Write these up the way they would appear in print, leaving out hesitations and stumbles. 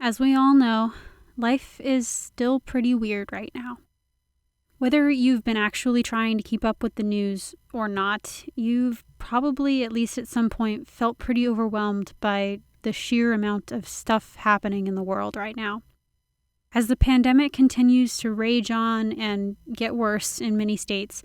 As we all know, life is still pretty weird right now. Whether you've been actually trying to keep up with the news or not, you've probably, at least at some point, felt pretty overwhelmed by the sheer amount of stuff happening in the world right now. As the pandemic continues to rage on and get worse in many states,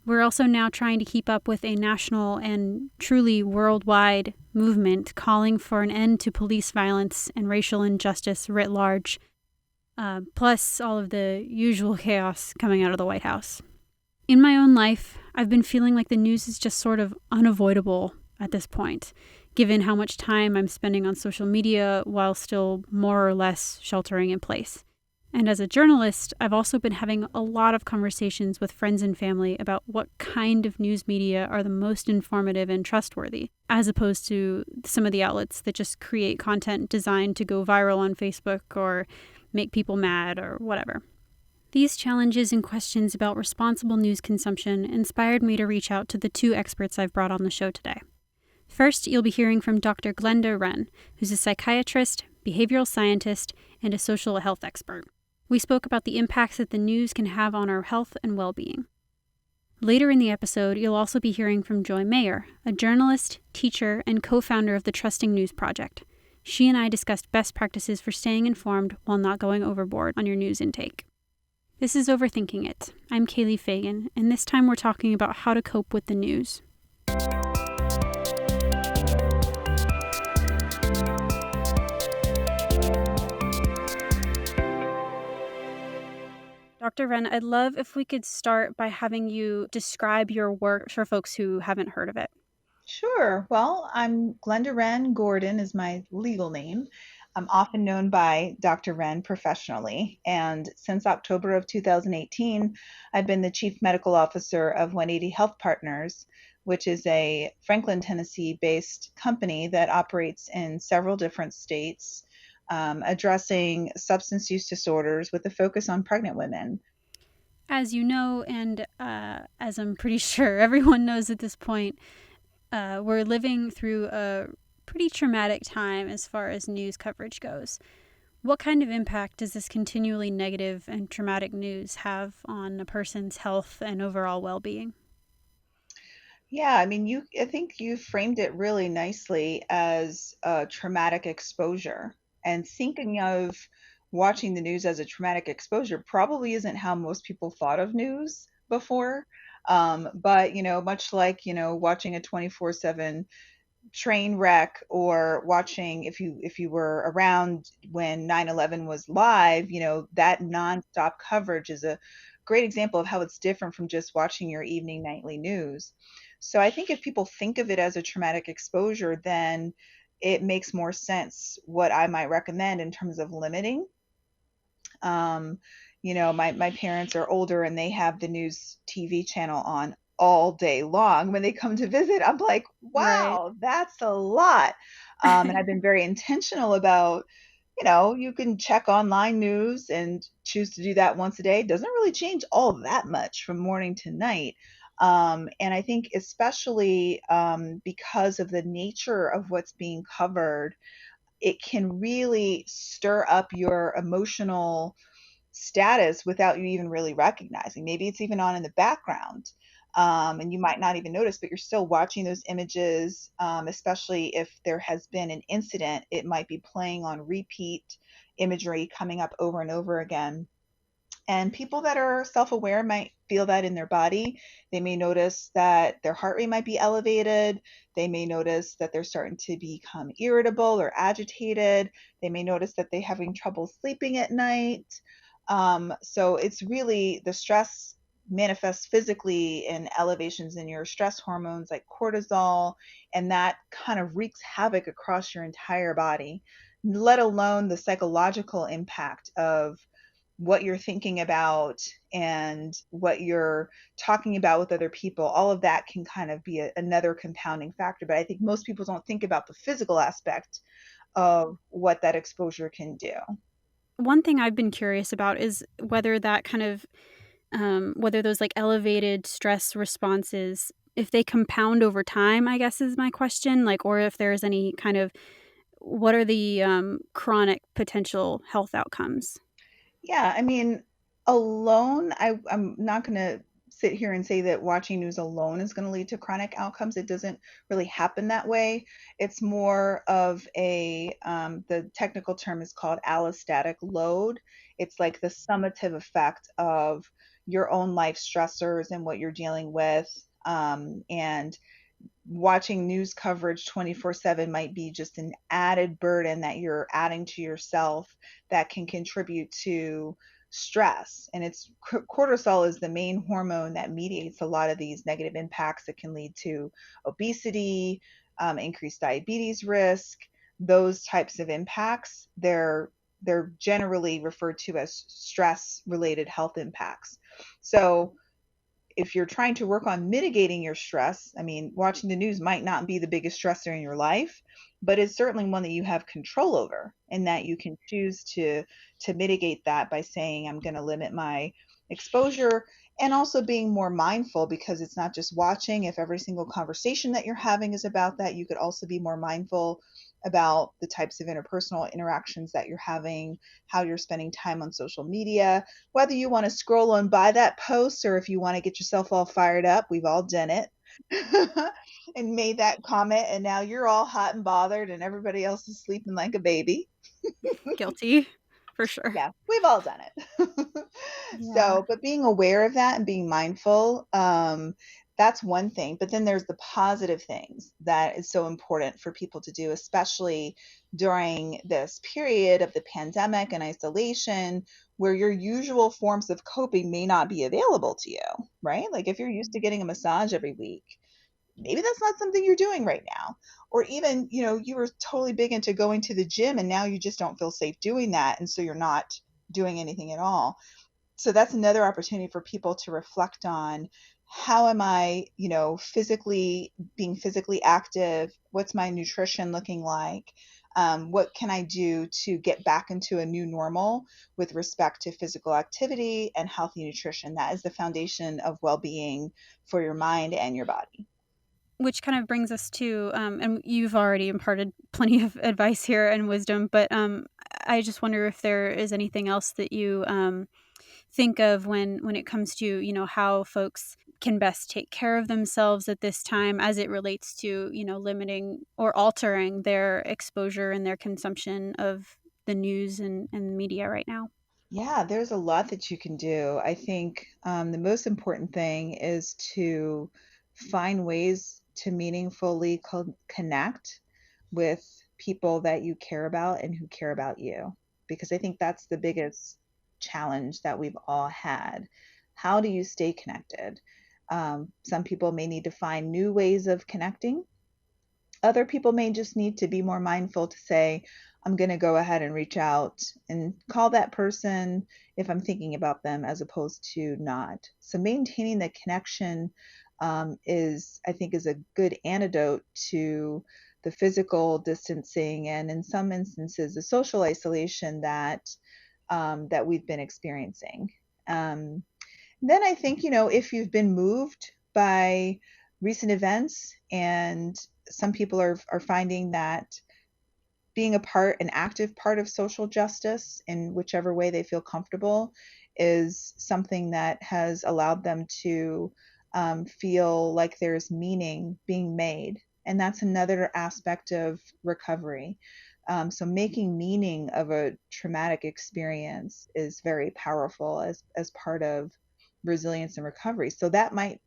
we're also now trying to keep up with a national and truly worldwide movement calling for an end to police violence and racial injustice writ large, plus all of the usual chaos coming out of the White House. In my own life, I've been feeling like the news is just sort of unavoidable at this point, given how much time I'm spending on social media while still more or less sheltering in place. And as a journalist, I've also been having a lot of conversations with friends and family about what kind of news media are the most informative and trustworthy, as opposed to some of the outlets that just create content designed to go viral on Facebook or make people mad or whatever. These challenges and questions about responsible news consumption inspired me to reach out to the two experts I've brought on the show today. First, you'll be hearing from Dr. Glenda Ren, who's a psychiatrist, behavioral scientist, and a social health expert. We spoke about the impacts that the news can have on our health and well-being. Later in the episode, you'll also be hearing from Joy Mayer, a journalist, teacher, and co-founder of the Trusting News Project. She and I discussed best practices for staying informed while not going overboard on your news intake. This is Overthinking It. I'm Kaylee Fagan, and this time we're talking about how to cope with the news. Dr. Ren, I'd love if we could start by having you describe your work for folks who haven't heard of it. Sure. Well, I'm Glenda Ren. Gordon is my legal name. I'm often known by Dr. Ren professionally, and since October of 2018, I've been the Chief Medical Officer of 180 Health Partners, which is a Franklin, Tennessee-based company that operates in several different states, addressing substance use disorders with a focus on pregnant women. As you know, and as I'm pretty sure everyone knows at this point, we're living through a pretty traumatic time as far as news coverage goes. What kind of impact does this continually negative and traumatic news have on a person's health and overall well-being? Yeah, I think you framed it really nicely as a traumatic exposure. And thinking of watching the news as a traumatic exposure probably isn't how most people thought of news before. But, much like, watching a 24/7 train wreck or watching if you were around when 9/11 was live, that nonstop coverage is a great example of how it's different from just watching your evening nightly news. So I think if people think of it as a traumatic exposure, then it makes more sense what I might recommend in terms of limiting. Um, my parents are older and they have the news TV channel on all day long. When they come to visit, I'm like, Right. wow, that's a lot. And I've been very intentional about, you can check online news and choose to do that once a day. It doesn't really change all that much from morning to night. And I think, especially because of the nature of what's being covered, it can really stir up your emotional status without you even really recognizing. Maybe it's even on in the background, and you might not even notice, but you're still watching those images, especially if there has been an incident. It might be playing on repeat imagery coming up over and over again. And people that are self aware might feel that in their body. They may notice that their heart rate might be elevated. They may notice that they're starting to become irritable or agitated. They may notice that they're having trouble sleeping at night. So it's really the stress manifests physically in elevations in your stress hormones like cortisol, and that kind of wreaks havoc across your entire body, let alone the psychological impact of what you're thinking about and what you're talking about with other people. All of that can kind of be another compounding factor. But I think most people don't think about the physical aspect of what that exposure can do. One thing I've been curious about is whether that kind of, whether those like elevated stress responses, if they compound over time, I guess is my question, like, or if there's any kind of what are the chronic potential health outcomes? Yeah, I mean, alone, I'm not going to sit here and say that watching news alone is going to lead to chronic outcomes. It doesn't really happen that way. It's more of the technical term is called allostatic load. It's like the summative effect of your own life stressors and what you're dealing with. And watching news coverage 24/7 might be just an added burden that you're adding to yourself that can contribute to stress. And it's cortisol is the main hormone that mediates a lot of these negative impacts that can lead to obesity, increased diabetes risk, those types of impacts. They're generally referred to as stress related health impacts. So if you're trying to work on mitigating your stress, I mean, watching the news might not be the biggest stressor in your life, but it's certainly one that you have control over and that you can choose to mitigate that by saying I'm going to limit my exposure and also being more mindful because it's not just watching. If every single conversation that you're having is about that, you could also be more mindful about the types of interpersonal interactions that you're having, how you're spending time on social media, whether you want to scroll on by that post or if you want to get yourself all fired up. We've all done it. And made that comment, and now you're all hot and bothered, and everybody else is sleeping like a baby. Guilty, for sure. Yeah, we've all done it. Yeah. So, but being aware of that and being mindful, that's one thing. But then there's the positive things that is so important for people to do, especially during this period of the pandemic and isolation, where your usual forms of coping may not be available to you, right? Like if you're used to getting a massage every week, maybe that's not something you're doing right now. Or even, you were totally big into going to the gym and now you just don't feel safe doing that. And so you're not doing anything at all. So that's another opportunity for people to reflect on how am I, physically being physically active? What's my nutrition looking like? What can I do to get back into a new normal with respect to physical activity and healthy nutrition? That is the foundation of well being for your mind and your body. Which kind of brings us to, and you've already imparted plenty of advice here and wisdom, but I just wonder if there is anything else that you think of when it comes to how folks can best take care of themselves at this time as it relates to limiting or altering their exposure and their consumption of the news and media right now. Yeah, there's a lot that you can do. I think the most important thing is to find ways to meaningfully connect with people that you care about and who care about you. Because I think that's the biggest challenge that we've all had. How do you stay connected? Some people may need to find new ways of connecting. Other people may just need to be more mindful to say, I'm going to go ahead and reach out and call that person if I'm thinking about them as opposed to not. So maintaining the connection I think, is a good antidote to the physical distancing and in some instances the social isolation that we've been experiencing. Um, then I think, if you've been moved by recent events and some people are finding that being an active part of social justice in whichever way they feel comfortable is something that has allowed them to feel like there's meaning being made. And that's another aspect of recovery. So making meaning of a traumatic experience is very powerful as part of resilience and recovery. So that might,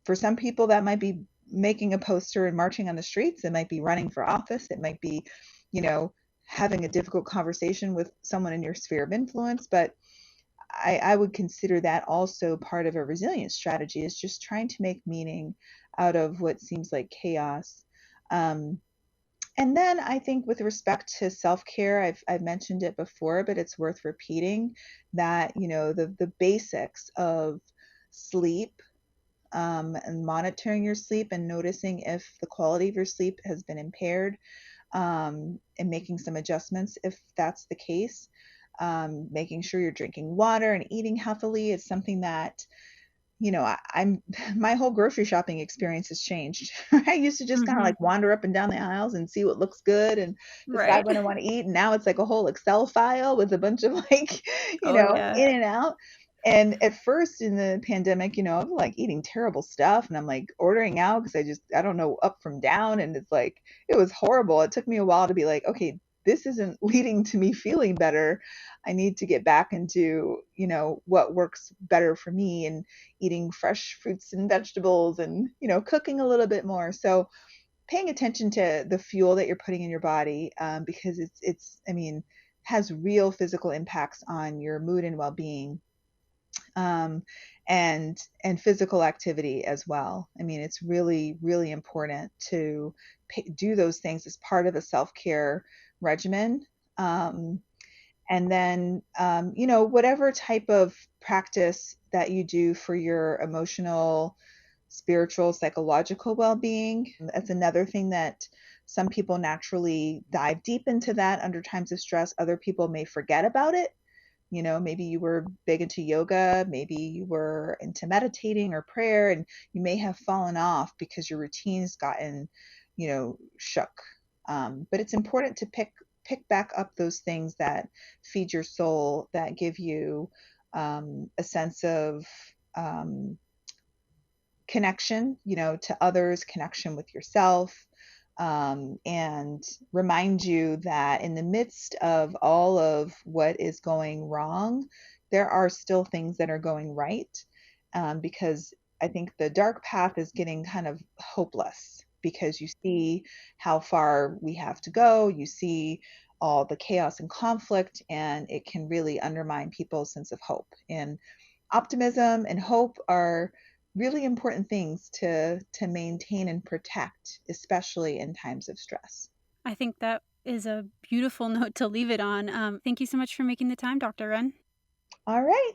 for some people, that might be making a poster and marching on the streets. It might be running for office. It might be, you know, having a difficult conversation with someone in your sphere of influence. But I would consider that also part of a resilience strategy is just trying to make meaning out of what seems like chaos. Um, and then I think with respect to self-care, I've mentioned it before, but it's worth repeating that, the basics of sleep, and monitoring your sleep and noticing if the quality of your sleep has been impaired, and making some adjustments if that's the case. Making sure you're drinking water and eating healthily is something that I'm my whole grocery shopping experience has changed. I used to just kind of Mm-hmm. like wander up and down the aisles and see what looks good and decide Right. what I want to eat. And now it's like a whole Excel file with a bunch of like, Oh, yeah. in and out. And at first in the pandemic, I was like eating terrible stuff and I'm like ordering out because I don't know up from down. And it's like, it was horrible. It took me a while to be like, okay, this isn't leading to me feeling better. I need to get back into, what works better for me and eating fresh fruits and vegetables and, cooking a little bit more. So paying attention to the fuel that you're putting in your body, because I mean, has real physical impacts on your mood and well-being, um, and physical activity as well. I mean, it's really, really important to do those things as part of a self-care regimen. And then, whatever type of practice that you do for your emotional, spiritual, psychological well being, that's another thing that some people naturally dive deep into that under times of stress. Other people may forget about it. Maybe you were big into yoga, maybe you were into meditating or prayer, and you may have fallen off because your routine's gotten, shook. But it's important to pick back up those things that feed your soul, that give you a sense of um, connection, to others, connection with yourself, and remind you that in the midst of all of what is going wrong, there are still things that are going right. Because I think the dark path is getting kind of hopeless because you see how far we have to go, you see all the chaos and conflict, and it can really undermine people's sense of hope. And optimism and hope are really important things to maintain and protect, especially in times of stress. I think that is a beautiful note to leave it on. Thank you so much for making the time, Dr. Ren. All right.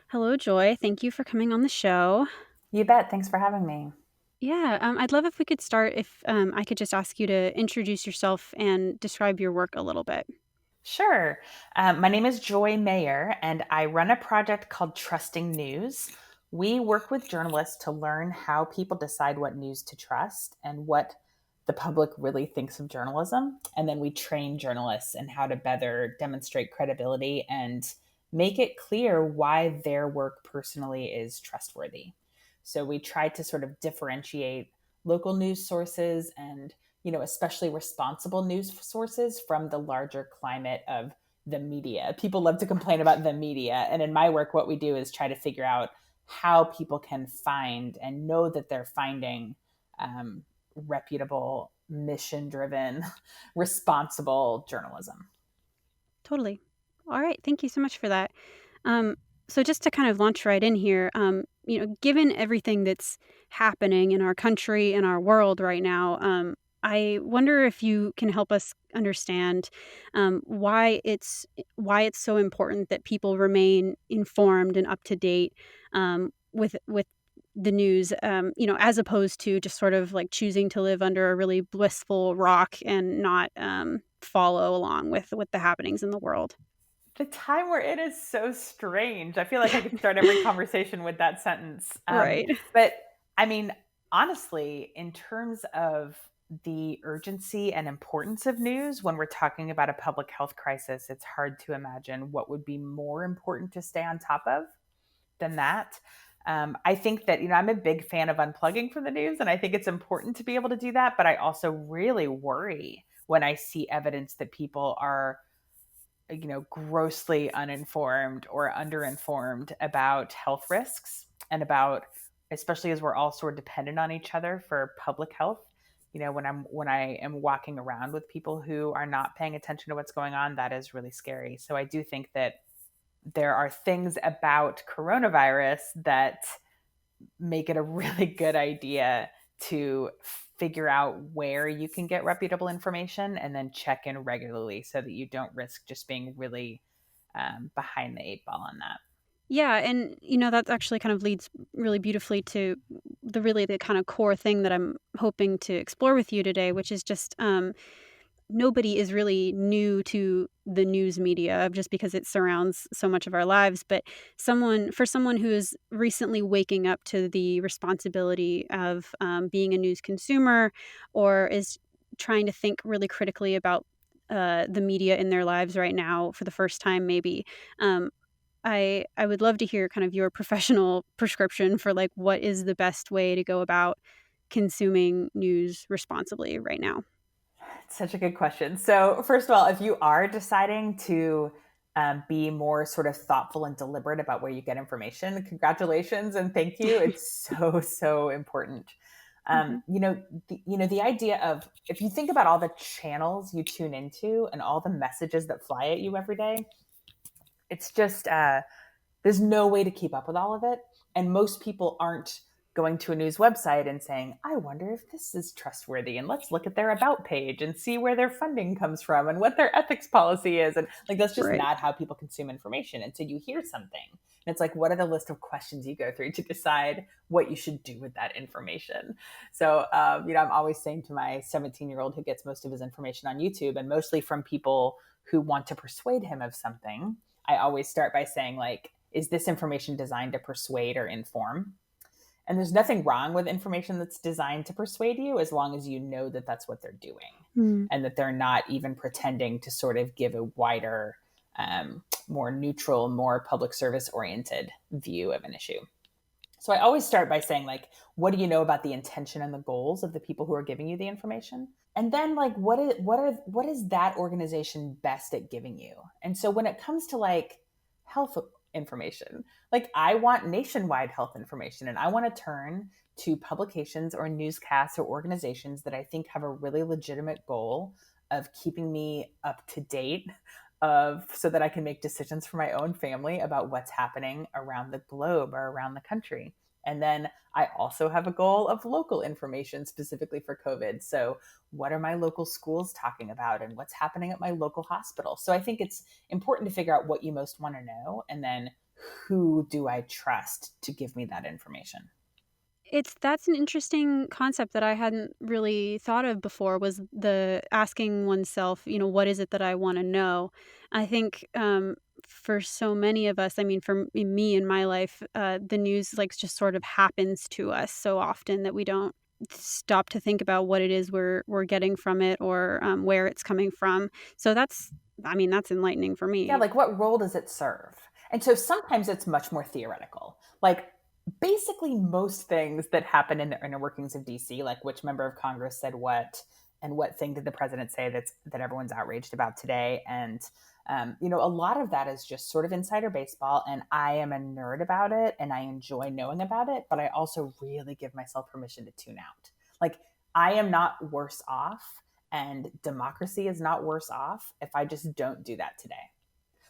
Hello, Joy. Thank you for coming on the show. You bet. Thanks for having me. Yeah, I'd love if we could start if I could just ask you to introduce yourself and describe your work a little bit. Sure. My name is Joy Mayer, and I run a project called Trusting News. We work with journalists to learn how people decide what news to trust and what the public really thinks of journalism. And then we train journalists in how to better demonstrate credibility and make it clear why their work personally is trustworthy. So we try to sort of differentiate local news sources and especially responsible news sources from the larger climate of the media. People love to complain about the media. And in my work, what we do is try to figure out how people can find and know that they're finding reputable, mission driven, responsible journalism. Totally. All right. Thank you so much for that. Um, so just to kind of launch right in here, given everything that's happening in our country and our world right now, I wonder if you can help us understand why it's so important that people remain informed and up to date with the news, as opposed to just sort of like choosing to live under a really blissful rock and not follow along with the happenings in the world. The time we're in is so strange. I feel like I could start every conversation with that sentence. Right. But I mean, honestly, in terms of the urgency and importance of news, when we're talking about a public health crisis, it's hard to imagine what would be more important to stay on top of than that. I think that, I'm a big fan of unplugging from the news, and I think it's important to be able to do that. But I also really worry when I see evidence that people are grossly uninformed or underinformed about health risks and about, especially as we're all sort of dependent on each other for public health. When I am walking around with people who are not paying attention to what's going on, that is really scary. So I do think that there are things about coronavirus that make it a really good idea to figure out where you can get reputable information and then check in regularly so that you don't risk just being really behind the eight ball on that. Yeah, and that actually kind of leads really beautifully to the kind of core thing that I'm hoping to explore with you today, which is just nobody is really new to the news media just because it surrounds so much of our lives. But someone who is recently waking up to the responsibility of being a news consumer, or is trying to think really critically about the media in their lives right now for the first time, maybe. Um, I would love to hear kind of your professional prescription for like what is the best way to go about consuming news responsibly right now. It's such a good question. So, first of all, if you are deciding to be more sort of thoughtful and deliberate about where you get information, congratulations and thank you. It's so important. Mhm. The idea of, if you think about all the channels you tune into and all the messages that fly at you every day, it's just there's no way to keep up with all of it. And most people aren't going to a news website and saying, I wonder if this is trustworthy, and let's look at their about page and see where their funding comes from and what their ethics policy is. And like, that's just Right. not how people consume information. And so you hear something and it's like, what are the list of questions you go through to decide what you should do with that information? So, I'm always saying to my 17-year-old, who gets most of his information on YouTube and mostly from people who want to persuade him of something, I always start by saying, like, is this information designed to persuade or inform? And there's nothing wrong with information that's designed to persuade you, as long as you know that that's what they're doing, Mm. and that they're not even pretending to sort of give a wider, more neutral, more public service oriented view of an issue. So I always start by saying, like, what do you know about the intention and the goals of the people who are giving you the information? And then, like, what is that organization best at giving you? And so when it comes to like health information, like, I want nationwide health information, and I want to turn to publications or newscasts or organizations that I think have a really legitimate goal of keeping me up to date, of so that I can make decisions for my own family about what's happening around the globe or around the country. And then I also have a goal of local information specifically for COVID. So, what are my local schools talking about and what's happening at my local hospital? So, I think it's important to figure out what you most want to know, and then who do I trust to give me that information? That's an interesting concept that I hadn't really thought of before, was the asking oneself, what is it that I want to know? I think for so many of us, I mean, for me in my life, the news like just sort of happens to us so often that we don't stop to think about what it is we're getting from it, or where it's coming from. So that's enlightening for Yeah, me. like, what role does it serve? And so sometimes it's much more theoretical. Like, basically most things that happen in the inner workings of DC, like which member of Congress said what, and what thing did the president say that everyone's outraged about today. And a lot of that is just sort of insider baseball, and I am a nerd about it and I enjoy knowing about it, but I also really give myself permission to tune out. Like, I am not worse off, and democracy is not worse off if I just don't do that today.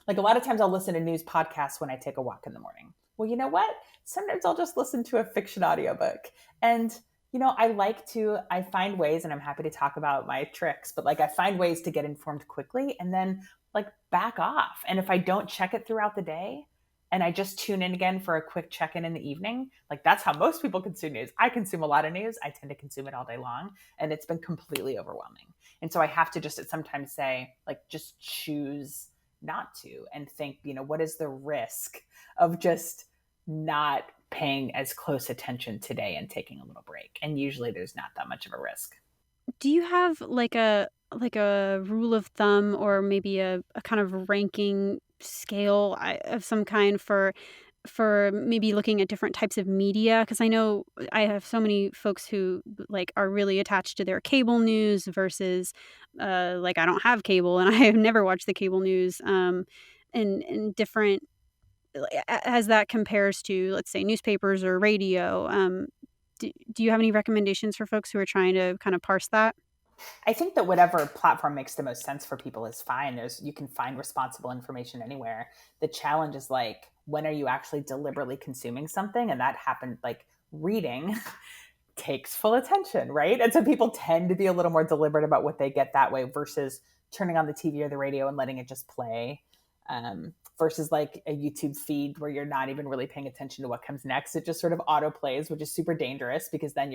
Like, a lot of times I'll listen to news podcasts when I take a walk in the morning. Well, you know what? Sometimes I'll just listen to a fiction audiobook. And, I find ways, and I'm happy to talk about my tricks, but like, I find ways to get informed quickly and then like back off. And if I don't check it throughout the day and I just tune in again for a quick check in the evening, like, that's how most people consume news. I consume a lot of news. I tend to consume it all day long, and it's been completely overwhelming. And so I have to just sometimes say, like, just choose not to, and think, what is the risk of just not paying as close attention today and taking a little break? And usually there's not that much of a risk. Do you have like a rule of thumb, or maybe a kind of ranking scale of some kind for maybe looking at different types of media? Because I know I have so many folks who like are really attached to their cable news versus like I don't have cable and I have never watched the cable news, and different as that compares to, let's say, newspapers or radio. Do you have any recommendations for folks who are trying to kind of parse that? I think that whatever platform makes the most sense for people is fine. You can find responsible information anywhere. The challenge is, like, when are you actually deliberately consuming something? And that happened, like, reading takes full attention, right? And so people tend to be a little more deliberate about what they get that way versus turning on the TV or the radio and letting it just play. versus like a YouTube feed where you're not even really paying attention to what comes next. It just sort of auto plays, which is super dangerous because then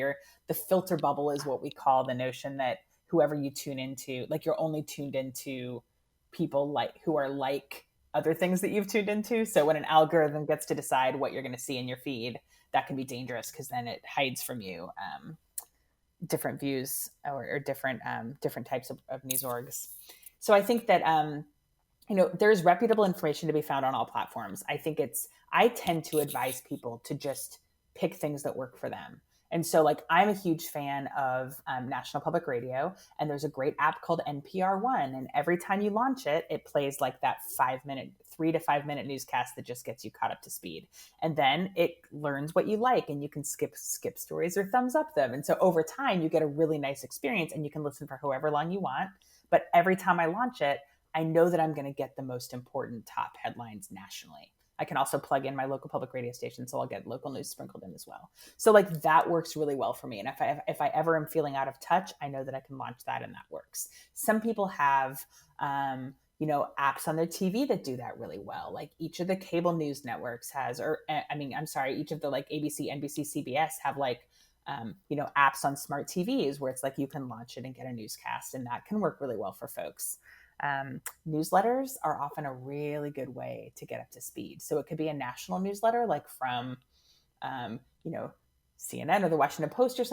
the filter bubble is what we call the notion that whoever you tune into, like you're only tuned into people like who are like other things that you've tuned into. So when an algorithm gets to decide what you're going to see in your feed, that can be dangerous because then it hides from you different views or different types of news orgs. So I think that there's reputable information to be found on all platforms. I tend to advise people to just pick things that work for them. And so like I'm a huge fan of National Public Radio, and there's a great app called NPR One. And every time you launch it, it plays like that 3 to 5 minute newscast that just gets you caught up to speed. And then it learns what you like, and you can skip stories or thumbs up them. And so over time, you get a really nice experience, and you can listen for however long you want. But every time I launch it, I know that I'm going to get the most important top headlines nationally. I can also plug in my local public radio station, so I'll get local news sprinkled in as well. So like that works really well for me. And if I ever am feeling out of touch, I know that I can launch that and that works. Some people have, apps on their TV that do that really well. Like each of the cable news networks has, each of the like ABC, NBC, CBS have like, apps on smart TVs where it's like you can launch it and get a newscast, and that can work really well for folks. Newsletters are often a really good way to get up to speed. So it could be a national newsletter like from, CNN or the Washington Post or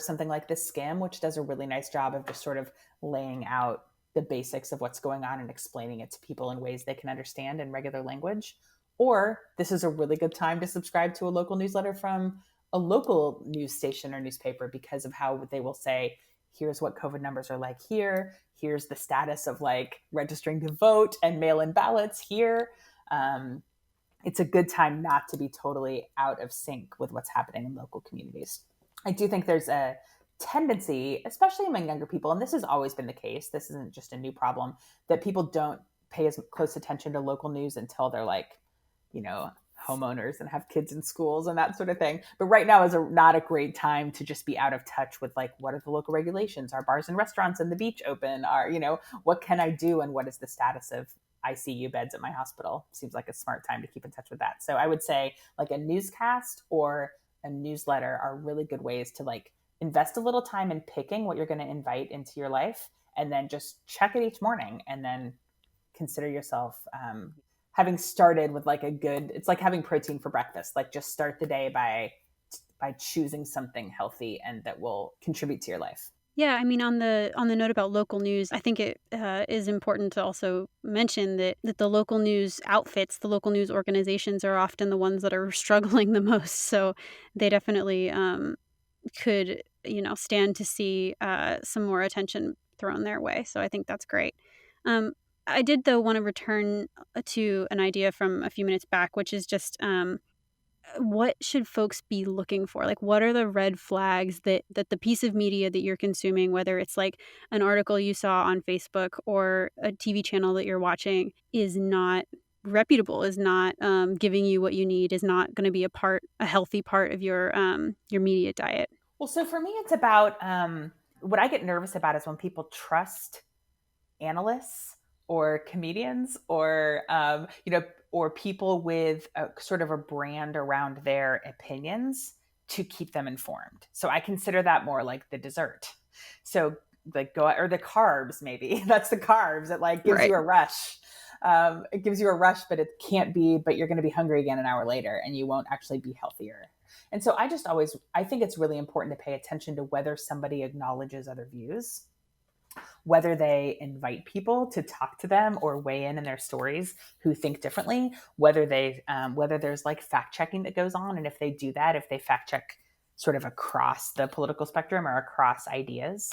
something like The Skim, which does a really nice job of just sort of laying out the basics of what's going on and explaining it to people in ways they can understand in regular language. Or this is a really good time to subscribe to a local newsletter from a local news station or newspaper because of how they will say, here's what COVID numbers are like here. Here's the status of like registering to vote and mail-in ballots here. It's a good time not to be totally out of sync with what's happening in local communities. I do think there's a tendency, especially among younger people, and this has always been the case, this isn't just a new problem, that people don't pay as close attention to local news until they're like, homeowners and have kids in schools and that sort of thing. But right now is not a great time to just be out of touch with like, what are the local regulations? Are bars and restaurants and the beach open? What can I do? And what is the status of ICU beds at my hospital? Seems like a smart time to keep in touch with that. So I would say like a newscast or a newsletter are really good ways to like invest a little time in picking what you're going to invite into your life, and then just check it each morning, and then consider yourself having started with like it's like having protein for breakfast. Like just start the day by choosing something healthy and that will contribute to your life. Yeah, I mean, on the note about local news, I think it is important to also mention that the local news outfits, the local news organizations, are often the ones that are struggling the most. So they definitely could, stand to see some more attention thrown their way. So I think that's great. I did, though, want to return to an idea from a few minutes back, which is just what should folks be looking for? Like, what are the red flags that the piece of media that you're consuming, whether it's like an article you saw on Facebook or a TV channel that you're watching, is not reputable, is not giving you what you need, is not going to be a healthy part of your media diet? Well, so for me, it's about what I get nervous about is when people trust analysts or comedians or or people with a sort of a brand around their opinions to keep them informed. So I consider that more like the dessert. So like or the carbs, maybe that's the carbs. It like gives you a rush. It gives you a rush, but it can't be, but you're going to be hungry again an hour later and you won't actually be healthier. And so I think it's really important to pay attention to whether somebody acknowledges other views, whether they invite people to talk to them or weigh in their stories who think differently, whether there's like fact checking that goes on. And if they do that, if they fact check sort of across the political spectrum or across ideas.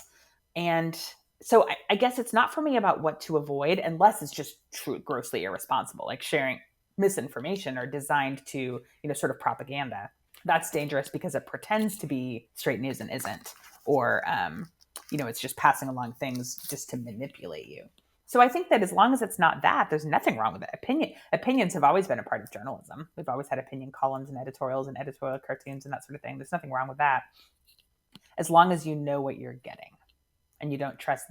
And so I guess it's not for me about what to avoid unless it's just grossly irresponsible, like sharing misinformation or designed to, sort of propaganda. That's dangerous because it pretends to be straight news and isn't, or, it's just passing along things just to manipulate you. So I think that as long as it's not that, there's nothing wrong with it. Opinions have always been a part of journalism. We've always had opinion columns and editorial cartoons and that sort of thing. There's nothing wrong with that, as long as you know what you're getting. and you don't trust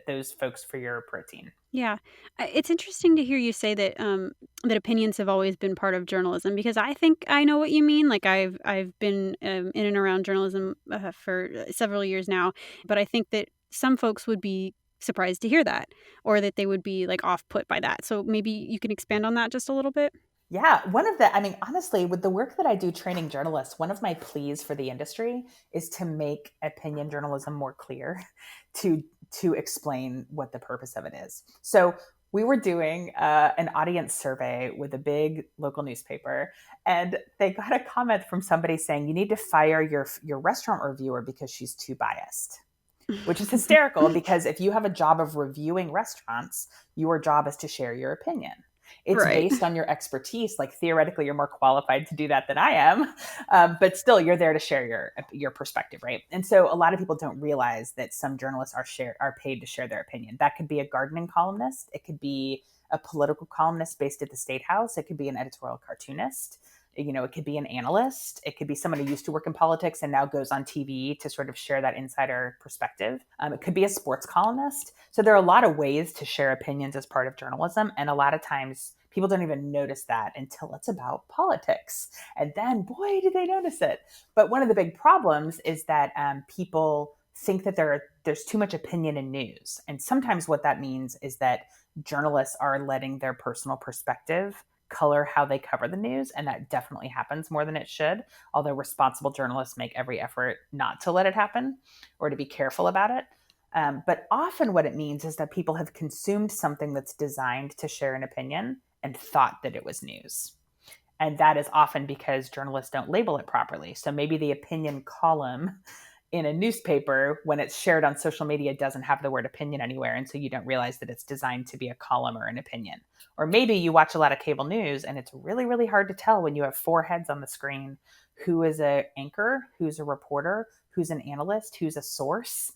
those folks for your protein. Yeah. It's interesting to hear you say that that opinions have always been part of journalism, because I think I know what you mean. Like I've been in and around journalism for several years now, but I think that some folks would be surprised to hear that, or that they would be like off put by that. So maybe you can expand on that just a little bit. Yeah, honestly, with the work that I do training journalists, one of my pleas for the industry is to make opinion journalism more clear, to explain what the purpose of it is. So we were doing an audience survey with a big local newspaper, and they got a comment from somebody saying, "You need to fire your restaurant reviewer because she's too biased." Which is hysterical, because if you have a job of reviewing restaurants, your job is to share your opinion. It's Right. based on your expertise. Like, theoretically, you're more qualified to do that than I am, but still, you're there to share your perspective, right? And so, a lot of people don't realize that some journalists are paid to share their opinion. That could be a gardening columnist. It could be a political columnist based at the State House. It could be an editorial cartoonist. It could be an analyst. It could be someone who used to work in politics and now goes on TV to sort of share that insider perspective. It could be a sports columnist. So there are a lot of ways to share opinions as part of journalism. And a lot of times people don't even notice that until it's about politics. And then, boy, do they notice it. But one of the big problems is that people think that there's too much opinion in news. And sometimes what that means is that journalists are letting their personal perspective color how they cover the news, and that definitely happens more than it should, although responsible journalists make every effort not to let it happen or to be careful about it. But often what it means is that people have consumed something that's designed to share an opinion and thought that it was news. And that is often because journalists don't label it properly. So maybe the opinion column in a newspaper, when it's shared on social media, doesn't have the word opinion anywhere. And so you don't realize that it's designed to be a column or an opinion. Or maybe you watch a lot of cable news and it's really, really hard to tell when you have four heads on the screen who is an anchor, who's a reporter, who's an analyst, who's a source.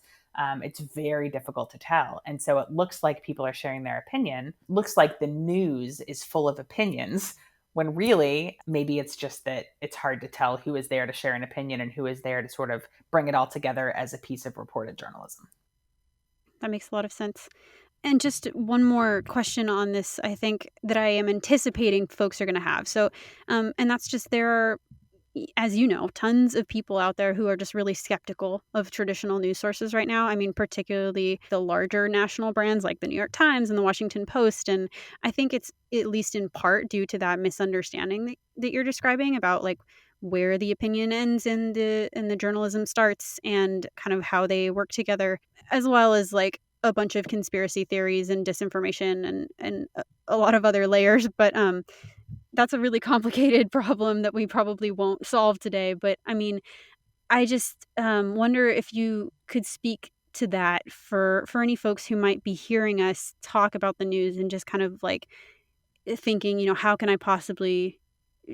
It's very difficult to tell. And so it looks like people are sharing their opinion, looks like the news is full of opinions, when really maybe it's just that it's hard to tell who is there to share an opinion and who is there to sort of bring it all together as a piece of reported journalism. That makes a lot of sense. And just one more question on this, I think, that I am anticipating folks are going to have. So, and that's just, there are, as you know, tons of people out there who are just really skeptical of traditional news sources right now. I mean, particularly the larger national brands like the New York Times and the Washington Post. And I think it's at least in part due to that misunderstanding that you're describing about like where the opinion ends and the journalism starts, and kind of how they work together, as well as like a bunch of conspiracy theories and disinformation and a lot of other layers. But that's a really complicated problem that we probably won't solve today. But I mean, I just wonder if you could speak to that for any folks who might be hearing us talk about the news and just kind of like thinking, how can I possibly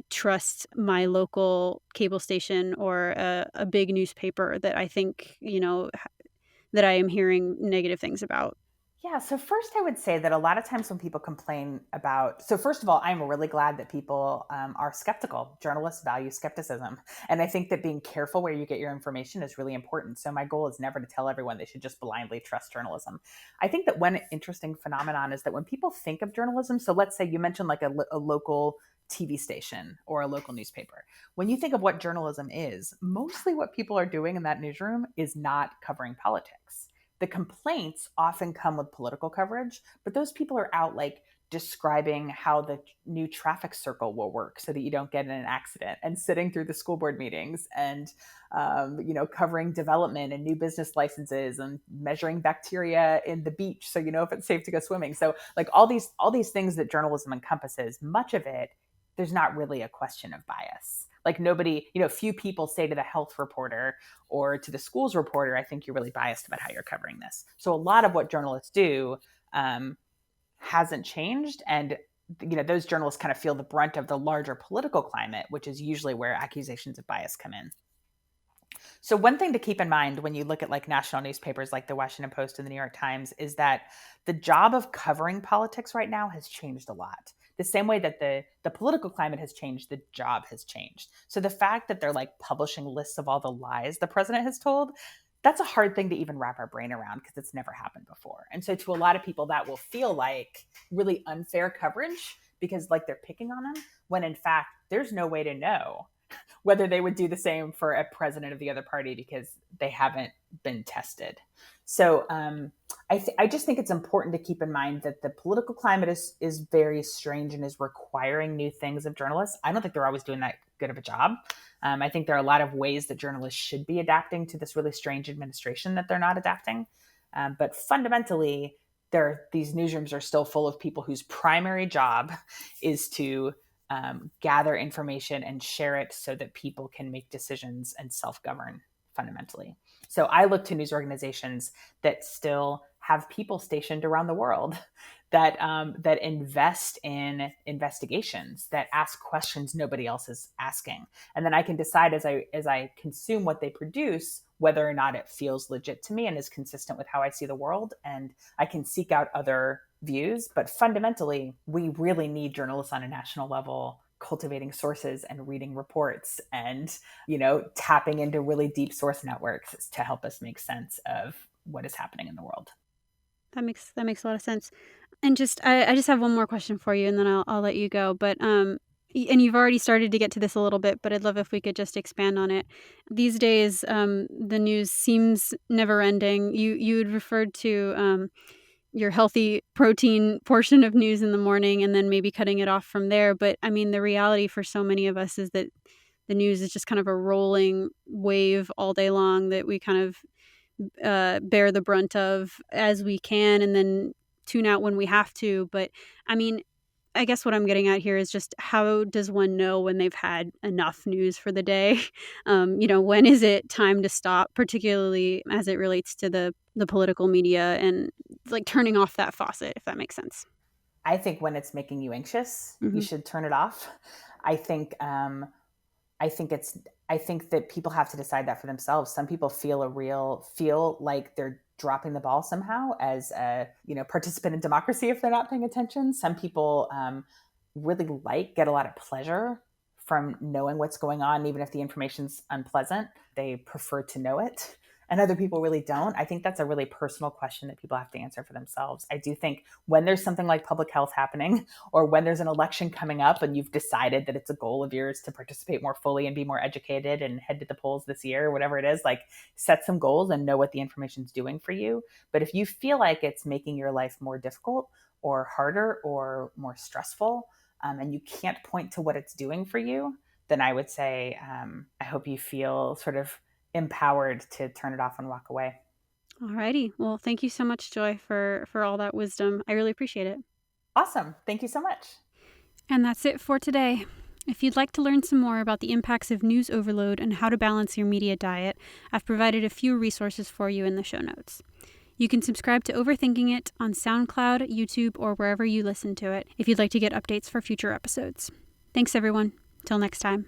trust my local cable station or a big newspaper that I think, that I am hearing negative things about? Yeah, so first I would say that a lot of times when people complain about, so first of all, I'm really glad that people are skeptical. Journalists value skepticism. And I think that being careful where you get your information is really important. So my goal is never to tell everyone they should just blindly trust journalism. I think that one interesting phenomenon is that when people think of journalism, so let's say you mentioned like a local TV station or a local newspaper. When you think of what journalism is, mostly what people are doing in that newsroom is not covering politics. The complaints often come with political coverage, but those people are out like describing how the new traffic circle will work so that you don't get in an accident, and sitting through the school board meetings, and covering development and new business licenses, and measuring bacteria in the beach so you know if it's safe to go swimming. So like all these things that journalism encompasses, much of it, there's not really a question of bias. Like nobody, few people say to the health reporter or to the schools reporter, I think you're really biased about how you're covering this. So a lot of what journalists do hasn't changed. And, those journalists kind of feel the brunt of the larger political climate, which is usually where accusations of bias come in. So one thing to keep in mind when you look at like national newspapers like the Washington Post and the New York Times is that the job of covering politics right now has changed a lot. The same way that the political climate has changed, the job has changed. So the fact that they're like publishing lists of all the lies the president has told, that's a hard thing to even wrap our brain around because it's never happened before. And so to a lot of people, that will feel like really unfair coverage because like they're picking on them, when in fact, there's no way to know whether they would do the same for a president of the other party because they haven't been tested. So I just think it's important to keep in mind that the political climate is very strange and is requiring new things of journalists. I don't think they're always doing that good of a job. I think there are a lot of ways that journalists should be adapting to this really strange administration that they're not adapting. But fundamentally, these newsrooms are still full of people whose primary job is to gather information and share it so that people can make decisions and self-govern fundamentally. So I look to news organizations that still have people stationed around the world that invest in investigations, that ask questions nobody else is asking. And then I can decide as I consume what they produce, whether or not it feels legit to me and is consistent with how I see the world. And I can seek out other views. But fundamentally, we really need journalists on a national level cultivating sources and reading reports and, tapping into really deep source networks to help us make sense of what is happening in the world. That makes a lot of sense. And I just have one more question for you, and then I'll let you go. But and you've already started to get to this a little bit, but I'd love if we could just expand on it. These days, the news seems never ending. You had referred to your healthy protein portion of news in the morning and then maybe cutting it off from there. But I mean, the reality for so many of us is that the news is just kind of a rolling wave all day long that we kind of bear the brunt of as we can and then tune out when we have to. But I mean, I guess what I'm getting at here is just how does one know when they've had enough news for the day? When is it time to stop, particularly as it relates to the political media and like turning off that faucet, if that makes sense. I think when it's making you anxious, you should turn it off. I think that people have to decide that for themselves. Some people feel like they're dropping the ball somehow as a participant in democracy if they're not paying attention. Some people really get a lot of pleasure from knowing what's going on, even if the information's unpleasant. They prefer to know it. And other people really don't. I think that's a really personal question that people have to answer for themselves. I do think when there's something like public health happening, or when there's an election coming up and you've decided that it's a goal of yours to participate more fully and be more educated and head to the polls this year, or whatever it is, like set some goals and know what the information's doing for you. But if you feel like it's making your life more difficult or harder or more stressful, and you can't point to what it's doing for you, then I would say, I hope you feel sort of empowered to turn it off and walk away. Alrighty. Well, thank you so much, Joy, for all that wisdom. I really appreciate it. Awesome. Thank you so much. And that's it for today. If you'd like to learn some more about the impacts of news overload and how to balance your media diet, I've provided a few resources for you in the show notes. You can subscribe to Overthinking It on SoundCloud, YouTube, or wherever you listen to it if you'd like to get updates for future episodes. Thanks, everyone. Till next time.